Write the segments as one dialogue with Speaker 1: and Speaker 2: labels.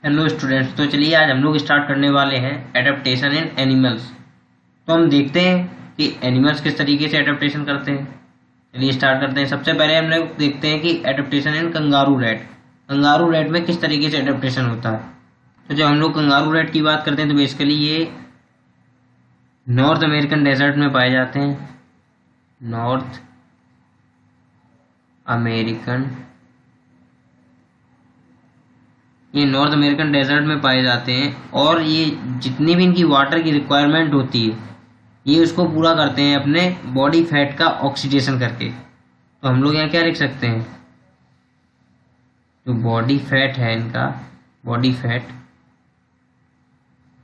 Speaker 1: Hello students, तो चलिए आज हम लोग स्टार्ट करने वाले हैं एडेप्टेशन इन एनिमल्स। तो हम देखते हैं कि एनिमल्स किस तरीके से एडेप्टेशन करते हैं। चलिए स्टार्ट करते हैं। सबसे पहले हम लोग देखते हैं कि एडेप्टेशन इन कंगारू रैट। कंगारू रैट में किस तरीके से एडेप्टेशन होता है। तो जब हम लोग कंगारू रैट की बात करते हैं तो बेसिकली ये नॉर्थ अमेरिकन डेजर्ट में पाए जाते हैं। नॉर्थ अमेरिकन ये नॉर्थ अमेरिकन डेजर्ट में पाए जाते हैं और ये जितनी भी इनकी वाटर की रिक्वायरमेंट होती है ये उसको पूरा करते हैं अपने बॉडी फैट का ऑक्सीडेशन करके। तो हम लोग यहाँ क्या लिख सकते हैं, जो बॉडी फैट है इनका, बॉडी फैट,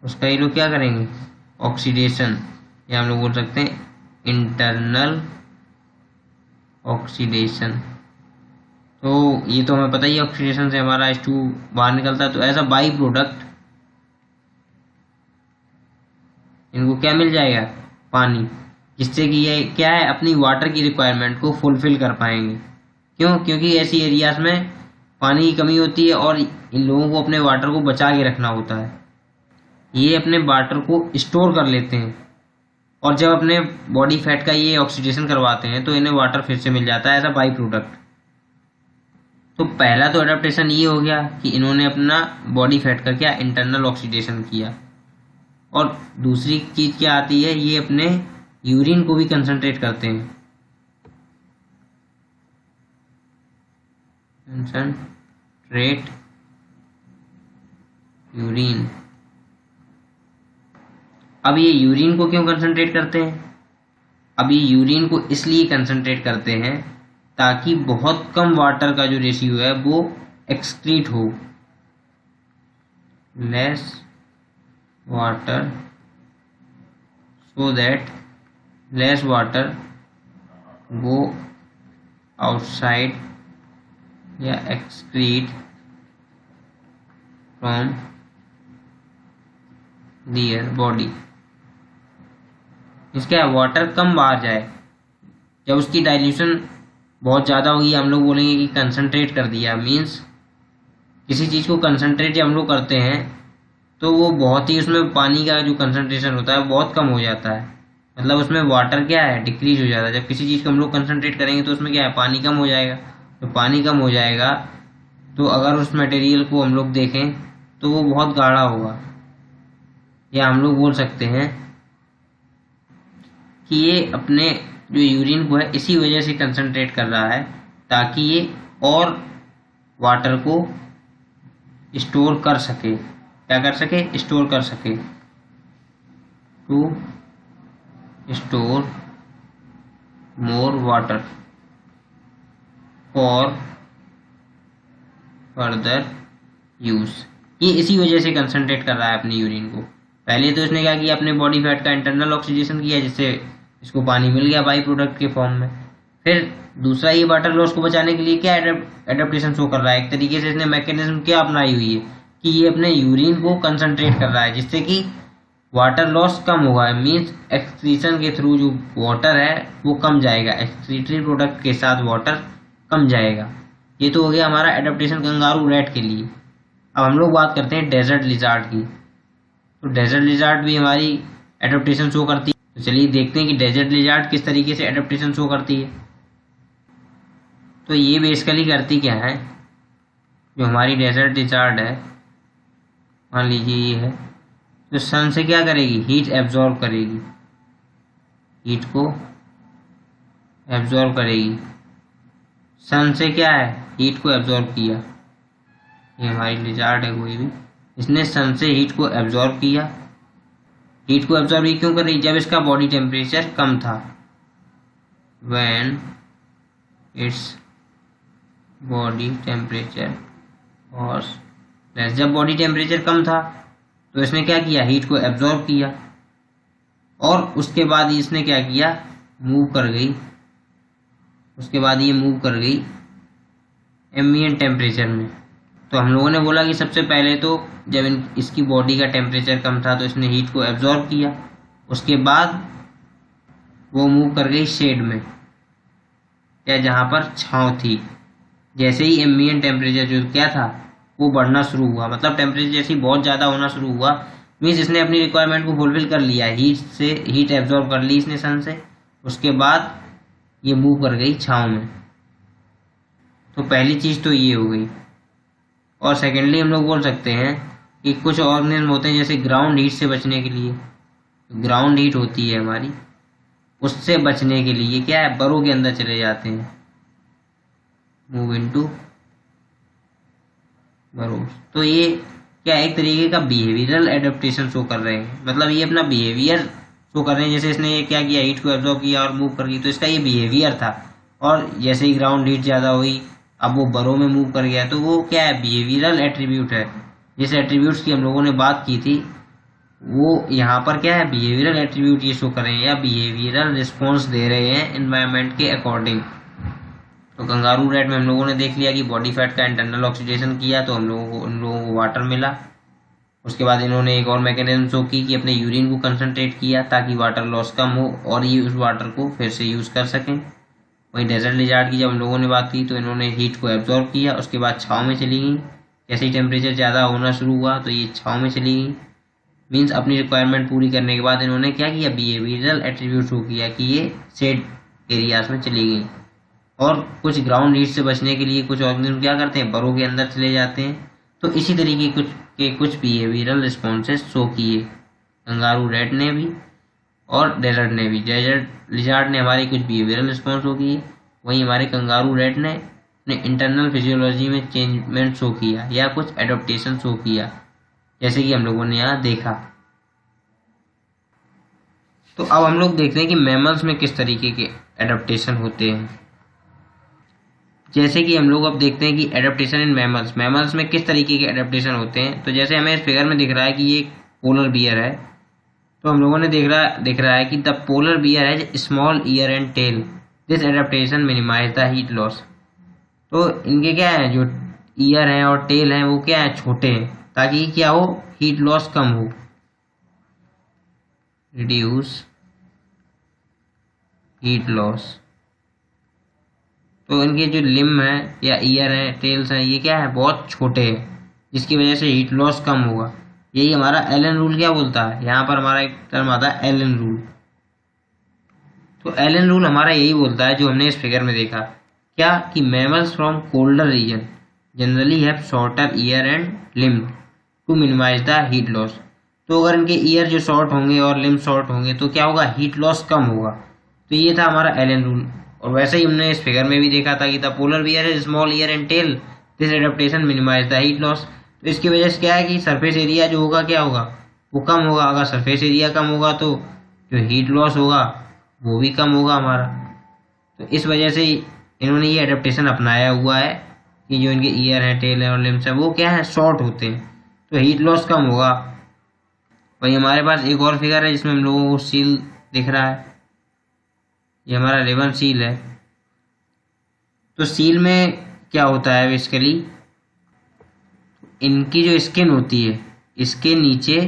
Speaker 1: उसका ये लोग क्या करेंगे, ऑक्सीडेशन, या हम लोग बोल सकते हैं इंटरनल ऑक्सीडेशन। तो ये तो हमें पता ही है, ऑक्सीडेशन से हमारा H2 बाहर निकलता है। तो एज अ बाई प्रोडक्ट इनको क्या मिल जाएगा, पानी, जिससे कि ये क्या है, अपनी वाटर की रिक्वायरमेंट को फुलफिल कर पाएंगे। क्यों? क्योंकि ऐसी एरियाज में पानी की कमी होती है और इन लोगों को अपने वाटर को बचा के रखना होता है। ये अपने वाटर को स्टोर कर लेते हैं और जब अपने बॉडी फैट का ये ऑक्सीडेशन करवाते हैं तो इन्हें वाटर फिर से मिल जाता है एज अ बाई प्रोडक्ट। तो पहला तो अडेप्टेशन ये हो गया कि इन्होंने अपना बॉडी फैट का क्या, इंटरनल ऑक्सीडेशन किया। और दूसरी चीज क्या आती है, ये अपने यूरिन को भी कंसंट्रेट करते हैं। Concentrate urine. अब ये यूरिन को क्यों कंसंट्रेट करते हैं, अब ये यूरिन को इसलिए कंसंट्रेट करते हैं ताकि बहुत कम वाटर का जो रेशियो है वो एक्सक्रीट हो, less water, so that less water go outside या excrete from their body। इसका वाटर कम बाहर जाए। जब उसकी डाइल्यूशन बहुत ज़्यादा होगी, हम लोग बोलेंगे कि कंसंट्रेट कर दिया, मीन्स किसी चीज़ को कंसंट्रेट जब हम लोग करते हैं तो वो बहुत ही, उसमें पानी का जो कंसंट्रेशन होता है बहुत कम हो जाता है। मतलब उसमें वाटर क्या है, डिक्रीज हो जाता है। जब किसी चीज़ को हम लोग कंसंट्रेट करेंगे तो उसमें क्या है, पानी कम हो जाएगा। तो पानी कम हो जाएगा तो अगर उस मटेरियल को हम लोग देखें तो वो बहुत गाढ़ा होगा, या हम लोग बोल सकते हैं कि ये अपने जो यूरिन को है इसी वजह से कंसंट्रेट कर रहा है ताकि ये और वाटर को स्टोर कर सके। क्या कर सके, स्टोर कर सके, to store more water for further use. ये इसी वजह से कंसंट्रेट कर रहा है अपनी यूरिन को। पहले तो इसने क्या किया, अपने बॉडी फैट का इंटरनल ऑक्सीडेशन किया जिससे इसको पानी मिल गया बाई प्रोडक्ट के फॉर्म में। फिर दूसरा, ये वाटर लॉस को बचाने के लिए क्या एडेप्टेशन शो कर रहा है, एक तरीके से इसने मैकेनिज्म क्या अपनाई हुई है कि ये अपने यूरिन को कंसंट्रेट कर रहा है जिससे कि वाटर लॉस कम होगा। मीन्स एक्सक्रीशन के थ्रू जो वाटर है वो कम जाएगा, एक्सक्रीटरी प्रोडक्ट के साथ वाटर कम जाएगा। ये तो हो गया हमारा एडेप्टेशन कंगारू रैट के लिए। अब हम लोग बात करते हैं डेजर्ट लिजार्ड की। तो डेजर्ट लिजार्ड भी हमारी एडेप्टेशन शो करती है। तो चलिए देखते हैं कि डेजर्ट लिजार्ड किस तरीके से एडेप्टेशन शो करती है। तो ये बेसिकली करती क्या है, जो हमारी डेजर्ट लिजार्ड है, मान लीजिए ये है, तो सन से क्या करेगी, हीट एब्जॉर्ब करेगी, हीट को एब्जॉर्ब करेगी। सन से क्या है, हीट को एब्जॉर्ब किया। ये हमारी लिजार्ड है कोई भी, इसने सन से हीट को एब्जॉर्ब किया। हीट को एब्जॉर्ब ही क्यों कर रही, जब इसका बॉडी टेम्परेचर कम था, व्हेन इट्स बॉडी टेम्परेचर और लेस। जब बॉडी टेम्परेचर कम था तो इसने क्या किया, हीट को एब्जॉर्ब किया और उसके बाद इसने क्या किया, मूव कर गई। उसके बाद ये मूव कर गई एम्बिएंट टेम्परेचर में। तो हम लोगों ने बोला कि सबसे पहले तो जब इसकी बॉडी का टेम्परेचर कम था तो इसने हीट को एब्जॉर्ब किया, उसके बाद वो मूव कर गई शेड में, या जहाँ पर छाँव थी। जैसे ही एम्बिएंट टेम्परेचर जो क्या था, वो बढ़ना शुरू हुआ, मतलब टेम्परेचर जैसे ही बहुत ज़्यादा होना शुरू हुआ, मीन्स इसने अपनी रिक्वायरमेंट को फुलफिल कर लिया, हीट एब्जॉर्ब कर ली इसने सन से। उसके बाद ये मूव कर गई छाँव में। तो पहली चीज़ तो ये हो गई। और सेकेंडली हम लोग बोल सकते हैं कि कुछ ऑर्गेनिज्म होते हैं जैसे ग्राउंड हीट से बचने के लिए, ग्राउंड हीट होती है हमारी, उससे बचने के लिए क्या है, बरों के अंदर चले जाते हैं, मूव इनटू बरोज। तो ये क्या एक तरीके का बिहेवियरल एडेप्टेशन शो कर रहे हैं, मतलब ये अपना बिहेवियर शो कर रहे हैं। जैसे इसने ये क्या किया, हीट को एब्जॉर्ब किया और मूव कर गई, तो इसका ये बिहेवियर था। और जैसे ही ग्राउंड हीट ज़्यादा हुई, अब वो बरों में मूव कर गया, तो वो क्या है, बिहेवियरल एट्रीब्यूट है। जिस एट्रीब्यूट्स की हम लोगों ने बात की थी, वो यहाँ पर क्या है, बिहेवियरल एट्रीब्यूट ये शो कर रहे हैं या बिहेवियरल रिस्पॉन्स दे रहे हैं इन्वायरमेंट के अकॉर्डिंग। तो कंगारू रैट में हम लोगों ने देख लिया कि बॉडी फैट का इंटरनल ऑक्सीडेशन किया तो उन लोगों को वाटर मिला। उसके बाद इन्होंने एक और मैकेनिज्म शो की कि अपने यूरिन को कंसनट्रेट किया ताकि वाटर लॉस कम हो और ये उस वाटर को फिर से यूज़ कर सकें। वहीं डेजर्ट लिजार्ड की जब हम लोगों ने बात की तो इन्होंने हीट को एब्जॉर्ब किया, उसके बाद छाँव में चली गई। जैसे ही टेम्परेचर ज़्यादा होना शुरू हुआ तो ये छाँव में चली गई। मीन्स अपनी रिक्वायरमेंट पूरी करने के बाद इन्होंने क्या किया, बिहेवियरल एट्रीब्यूट शो किया कि ये शेड एरियाज में चली गई। और कुछ ग्राउंड हीट से बचने के लिए कुछ ऑर्गेनिज्म क्या करते हैं, बरों के अंदर चले जाते हैं। तो इसी तरीके कुछ बिहेवियरल रिस्पॉन्सेस शो किए कंगारू रैट ने भी और डेजर्ट ने भी। डेजर्ट लिजार्ड ने हमारी कुछ बिहेवियरल रिस्पॉन्स शो किए, वहीं हमारे कंगारू रैट ने अपने इंटरनल फिजियोलॉजी में चेंजमेंट शो किया या कुछ एडोप्टेशन शो किया, जैसे कि हम लोगों ने यहाँ देखा। तो अब हम लोग देखते हैं कि मैमल्स में किस तरीके के एडोप्टेशन होते हैं। जैसे कि हम लोग अब देखते हैं कि एडेप्टेशन इन मैमल्स में किस तरीके के एडेप्टेशन होते हैं। तो जैसे हमें इस फिगर में दिख रहा है कि ये पोलर बियर है, तो हम लोगों ने दिख रहा है कि the polar bear has small ear and tail, this adaptation minimize the heat loss. तो इनके क्या है, जो ईयर हैं और टेल हैं वो क्या है, छोटे हैं, ताकि क्या हो, हीट लॉस कम हो, रिड्यूस हीट लॉस। तो इनके जो लिम्ब है या ईयर है, टेल्स हैं, ये क्या है, बहुत छोटे हैं, जिसकी वजह से हीट लॉस कम होगा। यही हमारा एलन रूल क्या बोलता है, यहाँ पर हमारा एक टर्म आता है एलन रूल। तो एलन रूल हमारा यही बोलता है जो हमने इस फिगर में देखा, क्या कि mammals from colder region generally have shorter ear and limb to minimize the heat loss. तो अगर इनके ईयर जो शॉर्ट होंगे और लिम्ब शॉर्ट होंगे तो क्या होगा, हीट लॉस कम होगा। तो ये था हमारा एलन रूल। और वैसे ही हमने इस फिगर में भी देखा था कि द पोलर बियर है small ear and tail, this adaptation minimize the heat loss. तो इसकी वजह से क्या है कि सरफेस एरिया जो होगा क्या होगा, वो कम होगा। अगर सरफेस एरिया कम होगा तो जो हीट लॉस होगा वो भी कम होगा हमारा। तो इस वजह से इन्होंने ये एडेप्टेशन अपनाया हुआ है कि जो इनके ईयर है, टेल है और लिम्स है वो क्या है, शॉर्ट होते हैं, तो हीट लॉस कम होगा। वही हमारे पास एक और फिगर है जिसमें हम लोगों को सील दिख रहा है, ये हमारा रिबन सील है। तो सील में क्या होता है, बेसिकली इनकी जो स्किन होती है, इसके नीचे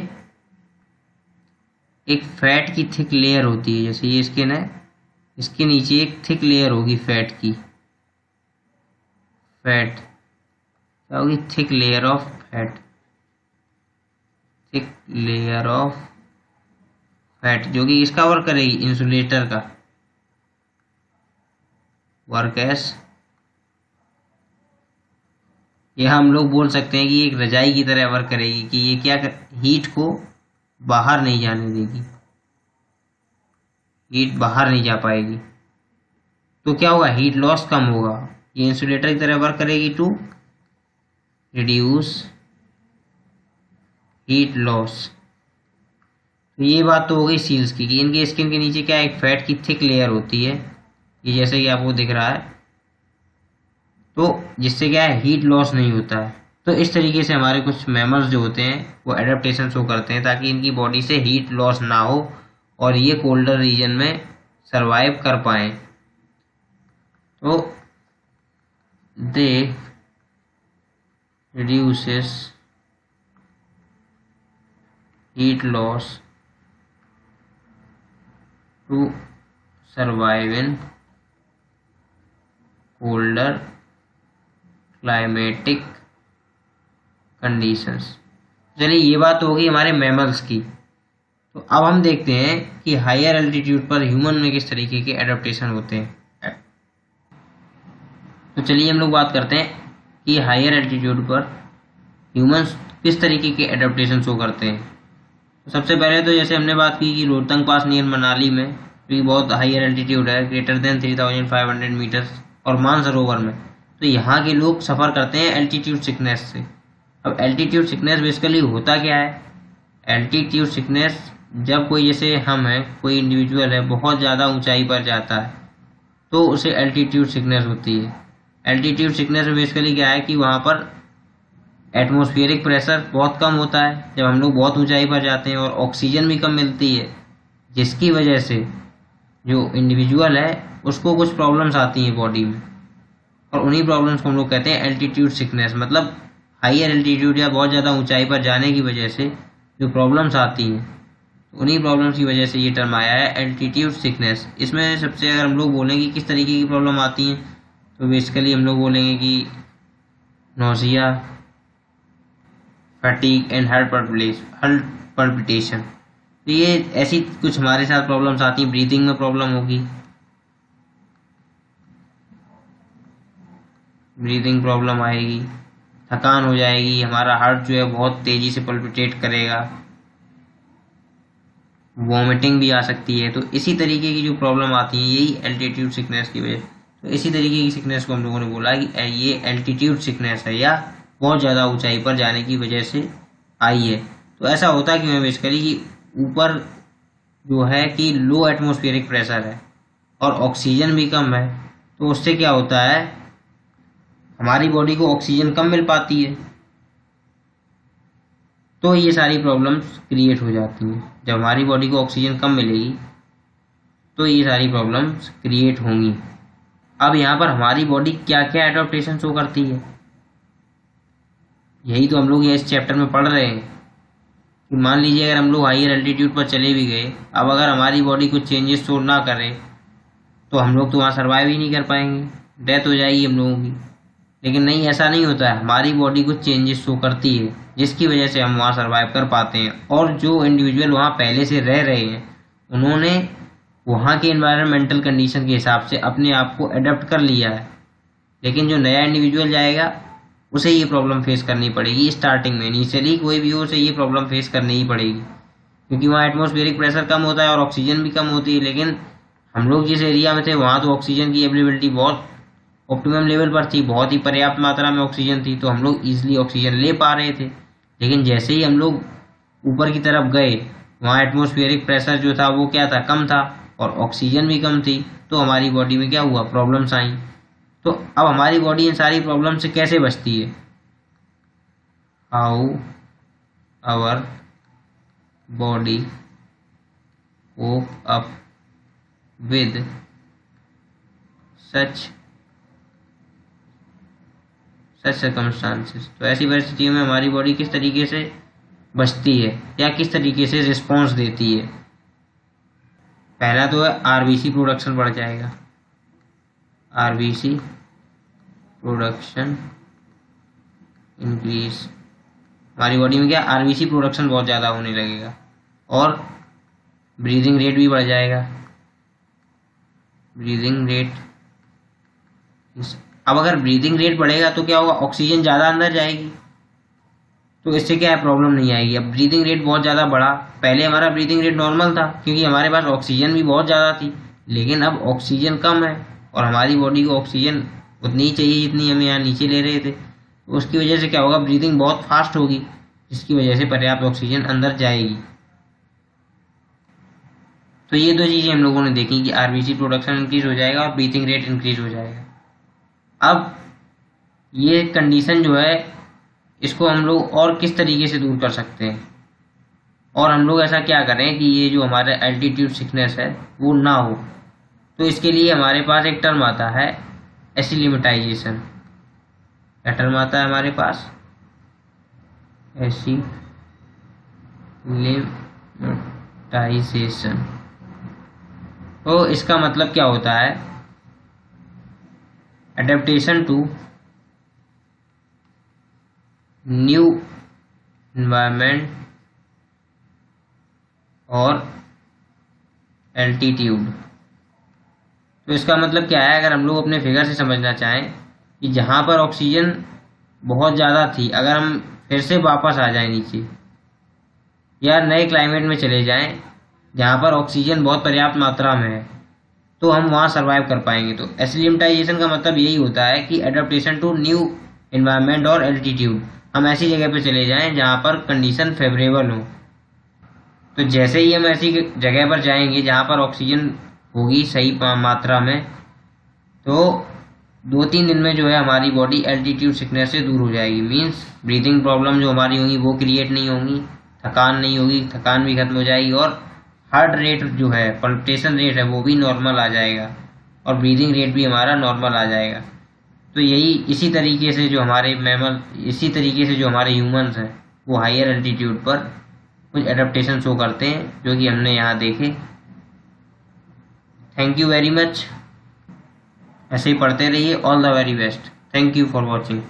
Speaker 1: एक फैट की थिक लेयर होती है। जैसे ये स्किन है, इसके नीचे एक थिक लेयर होगी फैट की, फैट क्या होगी, thick layer of fat, thick layer of fat, जो कि इसका वर्क करेगी, इंसुलेटर का वर्क एस, यह हम लोग बोल सकते हैं कि एक रजाई की तरह वर्क करेगी कि ये क्या हीट को बाहर नहीं जाने देगी, हीट बाहर नहीं जा पाएगी। तो क्या होगा, हीट लॉस कम होगा। ये इंसुलेटर की तरह वर्क करेगी टू रिड्यूस हीट लॉस। तो ये बात तो हो गई सील्स की कि इनके स्किन के नीचे क्या एक फैट की थिक लेयर होती है, ये जैसे कि आपको दिख रहा है, तो जिससे क्या है, हीट लॉस नहीं होता है। तो इस तरीके से हमारे कुछ मैमल्स जो होते हैं वो एडेप्टेशन शो करते हैं ताकि इनकी बॉडी से हीट लॉस ना हो और ये कोल्डर रीजन में सरवाइव कर पाएँ। तो दे reduces heat loss to survive in colder climatic conditions. चलिए ये बात तो होगी हमारे मैमल्स की। तो अब हम देखते हैं कि हायर एल्टीट्यूड पर ह्यूमन में किस तरीके के एडेप्टेशन होते हैं। तो चलिए हम लोग बात करते हैं कि हायर एल्टीट्यूड पर ह्यूमंस किस तरीके के एडेप्टेशन शो करते हैं। तो सबसे पहले तो जैसे हमने बात की कि रोहतंग पास नियर मनाली में भी बहुत हायर एल्टीट्यूड है, ग्रेटर देन 3500 मीटर्स, और मानसरोवर में, तो यहाँ के लोग सफ़र करते हैं एल्टीट्यूड सिकनेस से। अब एल्टीट्यूड सिकनेस बेसिकली होता क्या है? एल्टीट्यूड सिकनेस जब कोई, जैसे हम हैं, कोई इंडिविजुअल है बहुत ज़्यादा ऊंचाई पर जाता है तो उसे एल्टीट्यूड सिकनेस होती है। एल्टीट्यूड सिकनेस में बेसिकली क्या है कि वहाँ पर एटमॉस्फेरिक प्रेशर बहुत कम होता है जब हम लोग बहुत ऊंचाई पर जाते हैं, और ऑक्सीजन भी कम मिलती है, जिसकी वजह से जो इंडिविजुअल है उसको कुछ प्रॉब्लम्स आती हैं बॉडी में, और उन्हीं प्रॉब्लम्स को हम लोग कहते हैं एल्टीट्यूड सिकनेस। मतलब हाइयर एल्टीट्यूड या बहुत ज़्यादा ऊंचाई पर जाने की वजह से जो प्रॉब्लम्स आती हैं, उन्हीं प्रॉब्लम्स की वजह से ये टर्म आया है एल्टीट्यूड सिकनेस। इसमें सबसे अगर हम लोग बोलेंगे किस तरीके की प्रॉब्लम आती हैं, तो बेसिकली हम लोग बोलेंगे कि nausea, fatigue and heart palpitation. तो ये ऐसी कुछ हमारे साथ प्रॉब्लम्स आती हैं। ब्रीदिंग में प्रॉब्लम होगी, ब्रीदिंग प्रॉब्लम आएगी, थकान हो जाएगी, हमारा हार्ट जो है बहुत तेज़ी से पल्पिटेट करेगा, वॉमिटिंग भी आ सकती है। तो इसी तरीके की जो प्रॉब्लम आती है यही एल्टीट्यूड सिकनेस की वजह। तो इसी तरीके की सिकनेस को हम लोगों ने बोला कि ये एल्टीट्यूड सिकनेस है या बहुत ज़्यादा ऊंचाई पर जाने की वजह से आई है। तो ऐसा होता क्यों है बेसिकली कि ऊपर जो है कि लो एटमॉस्फेरिक प्रेशर है और ऑक्सीजन भी कम है, तो उससे क्या होता है, हमारी बॉडी को ऑक्सीजन कम मिल पाती है, तो ये सारी प्रॉब्लम्स क्रिएट हो जाती हैं। जब हमारी बॉडी को ऑक्सीजन कम मिलेगी तो ये सारी प्रॉब्लम्स क्रिएट होंगी। अब यहाँ पर हमारी बॉडी क्या क्या एडॉप्टेशन शो करती है, यही तो हम लोग इस चैप्टर में पढ़ रहे हैं कि मान लीजिए अगर हम लोग हाइयर एल्टीट्यूड पर चले भी गए, अब अगर हमारी बॉडी कुछ चेंजेस शो ना करे तो हम लोग तो वहाँ सर्वाइव ही नहीं कर पाएंगे, डेथ हो जाएगी हम लोगों की। लेकिन नहीं, ऐसा नहीं होता है, हमारी बॉडी कुछ चेंजेस शो करती है जिसकी वजह से हम वहाँ सर्वाइव कर पाते हैं। और जो इंडिविजुअल वहाँ पहले से रह रहे हैं उन्होंने वहाँ के एनवायरमेंटल कंडीशन के हिसाब से अपने आप को अडेप्ट कर लिया है। लेकिन जो नया इंडिविजुअल जाएगा उसे ये प्रॉब्लम फेस करनी पड़ेगी स्टार्टिंग में, इनिशियली कोई भी हो उसे ये प्रॉब्लम फेस करनी ही पड़ेगी, क्योंकि वहाँ एटमॉस्फेरिक प्रेशर कम होता है और ऑक्सीजन भी कम होती है। लेकिन हम लोग जिस एरिया में थे वहाँ तो ऑक्सीजन की अवेलेबिलिटी बहुत ऑप्टिमम लेवल पर थी, बहुत ही पर्याप्त मात्रा में ऑक्सीजन थी, तो हम लोग ईजिली ऑक्सीजन ले पा रहे थे। लेकिन जैसे ही हम लोग ऊपर की तरफ गए वहाँ एटमॉस्फेरिक प्रेशर जो था वो क्या था, कम था, और ऑक्सीजन भी कम थी, तो हमारी बॉडी में क्या हुआ, प्रॉब्लम्स आई। तो अब हमारी बॉडी इन सारी प्रॉब्लम से कैसे बचती है, how our body cope up with such circumstances. तो ऐसी परिस्थितियों में हमारी बॉडी किस तरीके से बचती है या किस तरीके से रिस्पॉन्स देती है। पहला तो है आरबीसी प्रोडक्शन बढ़ जाएगा, आरबीसी प्रोडक्शन इंक्रीज। हमारी बॉडी में क्या, आरबीसी प्रोडक्शन बहुत ज़्यादा होने लगेगा, और ब्रीदिंग रेट भी बढ़ जाएगा, ब्रीदिंग रेट। अब अगर ब्रीदिंग रेट बढ़ेगा तो क्या होगा, ऑक्सीजन ज़्यादा अंदर जाएगी, तो इससे क्या है, प्रॉब्लम नहीं आएगी। अब ब्रीदिंग रेट बहुत ज़्यादा बढ़ा, पहले हमारा ब्रीदिंग रेट नॉर्मल था क्योंकि हमारे पास ऑक्सीजन भी बहुत ज़्यादा थी, लेकिन अब ऑक्सीजन कम है और हमारी बॉडी को ऑक्सीजन उतनी ही चाहिए जितनी हम यहाँ नीचे ले रहे थे, तो उसकी वजह से क्या होगा, ब्रीदिंग बहुत फास्ट होगी, जिसकी वजह से पर्याप्त ऑक्सीजन अंदर जाएगी। तो ये दो चीज़ें हम लोगों ने देखी कि आरबीसी प्रोडक्शन इंक्रीज हो जाएगा और ब्रीथिंग रेट इंक्रीज हो जाएगा। अब ये कंडीशन जो है इसको हम लोग और किस तरीके से दूर कर सकते हैं, और हम लोग ऐसा क्या करें कि ये जो हमारा एल्टीट्यूड सिकनेस है वो ना हो। तो इसके लिए हमारे पास एक टर्म आता है एसिलिमेटाइजेशन। क्या टर्म आता है हमारे पास, एसिलिमेटाइजेशन। तो इसका मतलब क्या होता है, एडेप्टेशन टू न्यू इन्वायरमेंट और एल्टीट्यूड। तो इसका मतलब क्या है, अगर हम लोग अपने फिगर से समझना चाहें कि जहाँ पर ऑक्सीजन बहुत ज़्यादा थी, अगर हम फिर से वापस आ जाएं नीचे या नए क्लाइमेट में चले जाएं जहाँ पर ऑक्सीजन बहुत पर्याप्त मात्रा में है, तो हम वहाँ सर्वाइव कर पाएंगे। तो एक्लिमेटाइजेशन का मतलब यही होता है कि एडेप्टेशन टू न्यू इन्वायरमेंट और एल्टीट्यूड। हम ऐसी जगह पे चले जाएं जहाँ पर कंडीशन फेवरेबल हो। तो जैसे ही हम ऐसी जगह पर जाएंगे जहाँ पर ऑक्सीजन होगी सही मात्रा में, तो 2-3 दिन में जो है हमारी बॉडी एल्टीट्यूड सिकनेस से दूर हो जाएगी। मीन्स ब्रीथिंग प्रॉब्लम जो हमारी होंगी वो क्रिएट नहीं होंगी, थकान नहीं होगी, थकान भी खत्म हो जाएगी, और हार्ट रेट जो है, पल्पिटेशन रेट है, वो भी नॉर्मल आ जाएगा, और ब्रीदिंग रेट भी हमारा नॉर्मल आ जाएगा। तो यही इसी तरीके से जो हमारे ह्यूमंस हैं वो हायर एल्टीट्यूड पर कुछ एडेप्टेशन शो करते हैं, जो कि हमने यहाँ देखे। Thank you very much. ऐसे ही पढ़ते रहिए। All the very best. Thank you for watching.